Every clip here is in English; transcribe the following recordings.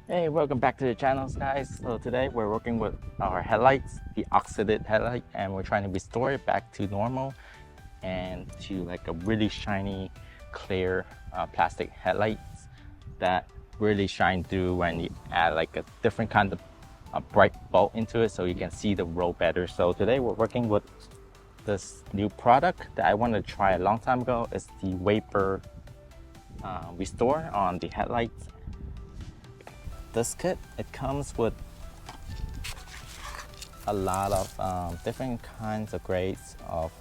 Hey, welcome back to the channels, guys. So today we're working with our headlights, the oxidized headlight, and we're trying to restore it back to normal and to like a really shiny, clear plastic headlights that really shine through when you add like a different kind of bright bulb into it so you can see the road better. So today we're working with this new product that I wanted to try a long time ago. It's the vapor restore on the headlights. This kit, it comes with a lot of different kinds of grades of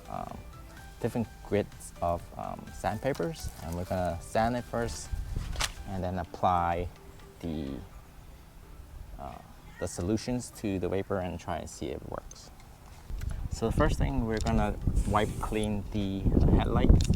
different grids of sandpapers, and we're gonna sand it first and then apply the the solutions to the vapor and try and see if it works. So the first thing, we're gonna wipe clean the headlights.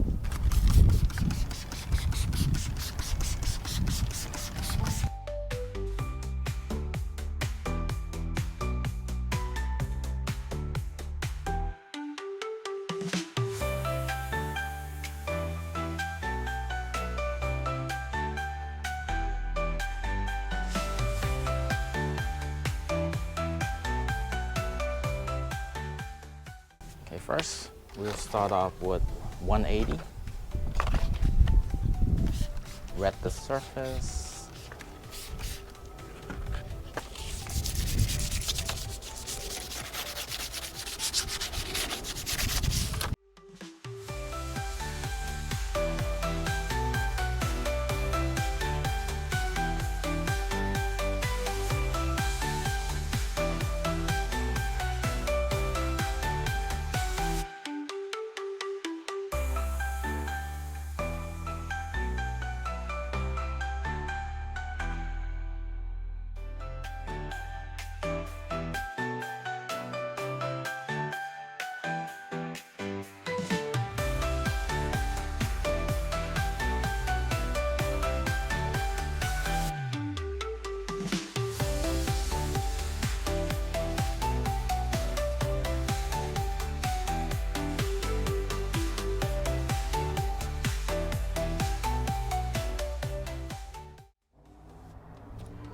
Okay, first we'll start off with 180. Wet the surface.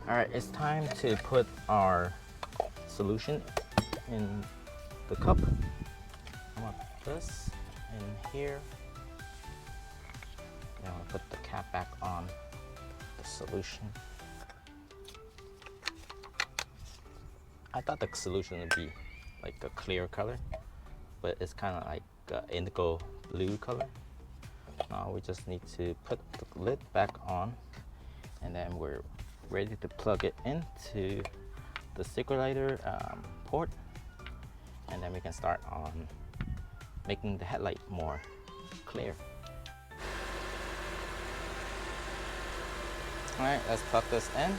All right, it's time to put our solution in the cup. I'm gonna put this in here. Now I'll put the cap back on the solution. I thought the solution would be like a clear color, but it's kind of like indigo blue color. Now we just need to put the lid back on, and then we're ready to plug it into the circulator port, and then we can start on making the headlight more clear. All right, let's plug this in,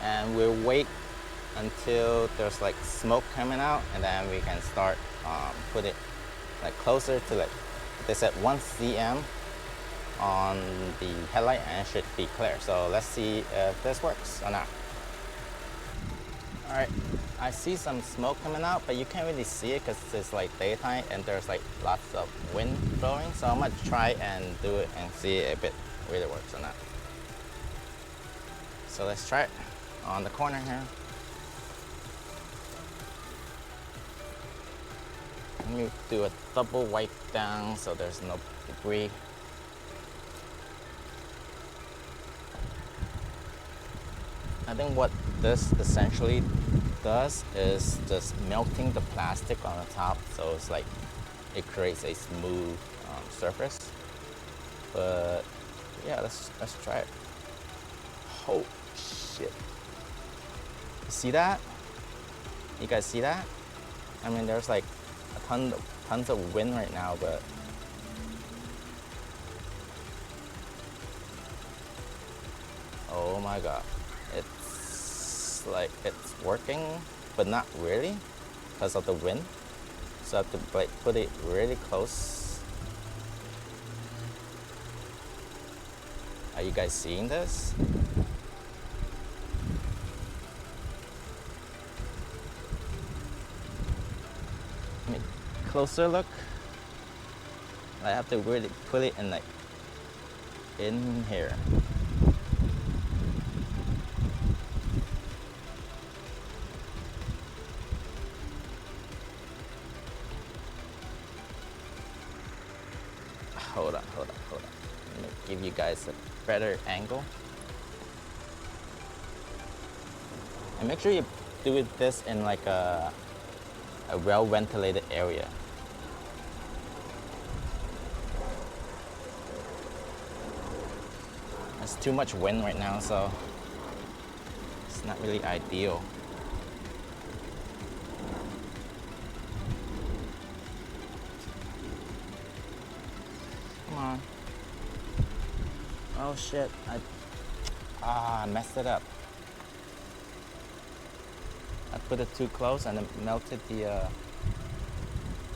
and we'll wait until there's like smoke coming out, and then we can start put it like closer to like they said 1 cm on the headlight, and it should be clear. So let's see if this works or not. All right, I see some smoke coming out, but you can't really see it because it's like daytime and there's like lots of wind blowing. So I'm gonna try and do it and see if it really works or not. So let's try it on the corner here. Let me do a double wipe down so there's no debris. I think what this essentially does is just melting the plastic on the top, so it's like it creates a smooth surface. But yeah, let's try it. Oh shit! You see that? You guys see that? I mean, there's like tons of wind right now, but oh my god. It's like it's working, but not really because of the wind. So I have to like put it really close. Are you guys seeing this? I mean, closer look. I have to really put it in like in here. hold on. Let me give you guys a better angle. And make sure you do this in like a well-ventilated area. There's too much wind right now, so it's not really ideal. Come on. Oh shit, I messed it up. I put it too close and it melted the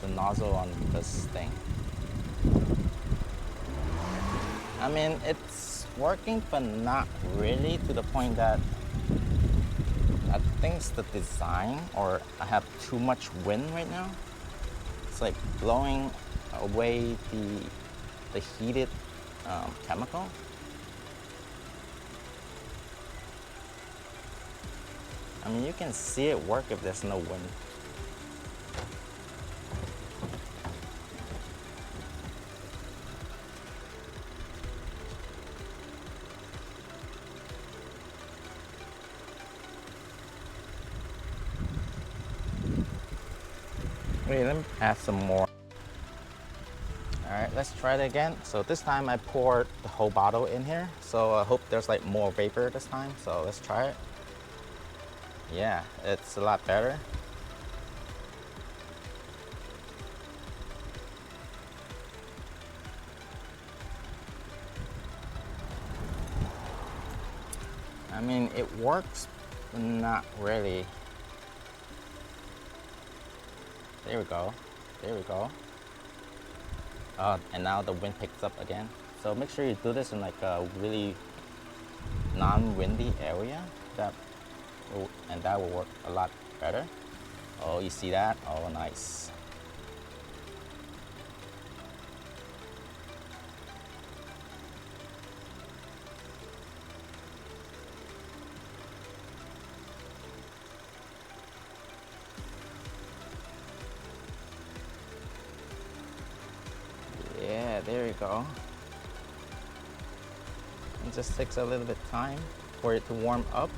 nozzle on this thing. I mean, it's working, but not really, to the point that I think it's the design, or I have too much wind right now. It's like blowing away the heated chemical. I mean, you can see it work if there's no wind. Wait, let me add some more. All right, let's try it again. So this time I poured the whole bottle in here. So I hope there's like more vapor this time. So let's try it. Yeah, it's a lot better. I mean, it works, but not really. There we go. There we go. And now the wind picks up again. So make sure you do this in like a really non-windy area, and that will work a lot better. Oh, you see that? Oh, nice. Yeah, there you go. It just takes a little bit of time for it to warm up.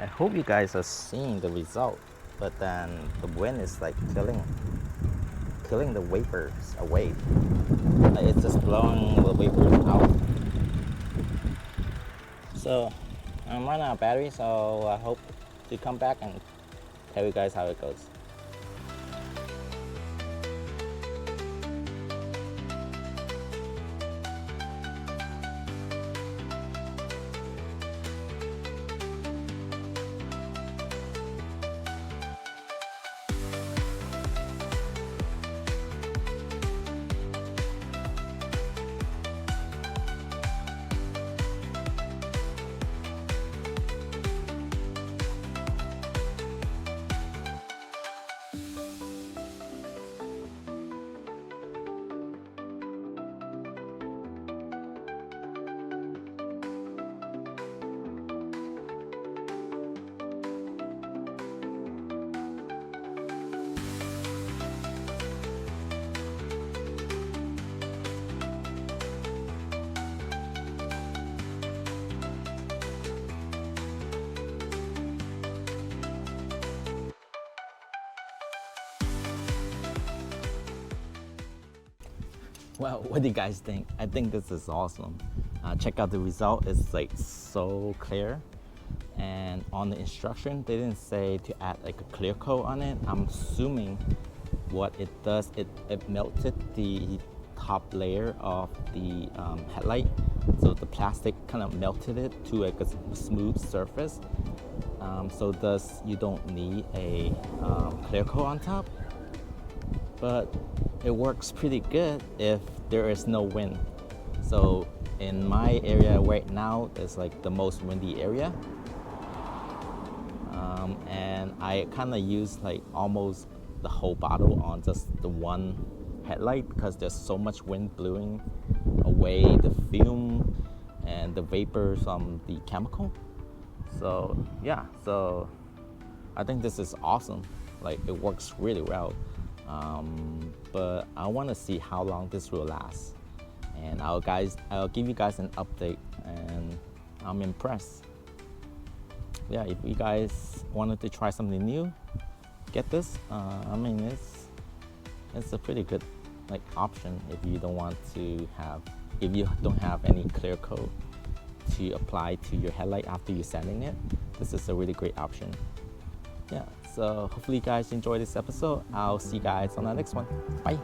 I hope you guys are seeing the result, but then the wind is like killing the vapors away. It's just blowing the vapors out. So I'm running out of battery, so I hope to come back and tell you guys how it goes. Well, what do you guys think? I think this is awesome. Check out the result. It's like so clear. And on the instruction, they didn't say to add like a clear coat on it. I'm assuming what it does, it melted the top layer of the headlight. So the plastic kind of melted it to like a smooth surface. So thus you don't need a clear coat on top. But it works pretty good if there is no wind. So in my area right now, it's like the most windy area. And I kind of use like almost the whole bottle on just the one headlight because there's so much wind blowing away the fume and the vapor from the chemical. So yeah, so I think this is awesome. Like it works really well. But I want to see how long this will last, and I'll give you guys an update, and I'm impressed. Yeah, if you guys wanted to try something new, get this. I mean, it's a pretty good like option if you don't want to have if you don't have any clear coat to apply to your headlight after you're sanding it. This is a really great option. Yeah, so hopefully you guys enjoy this episode. I'll see you guys on the next one. Bye.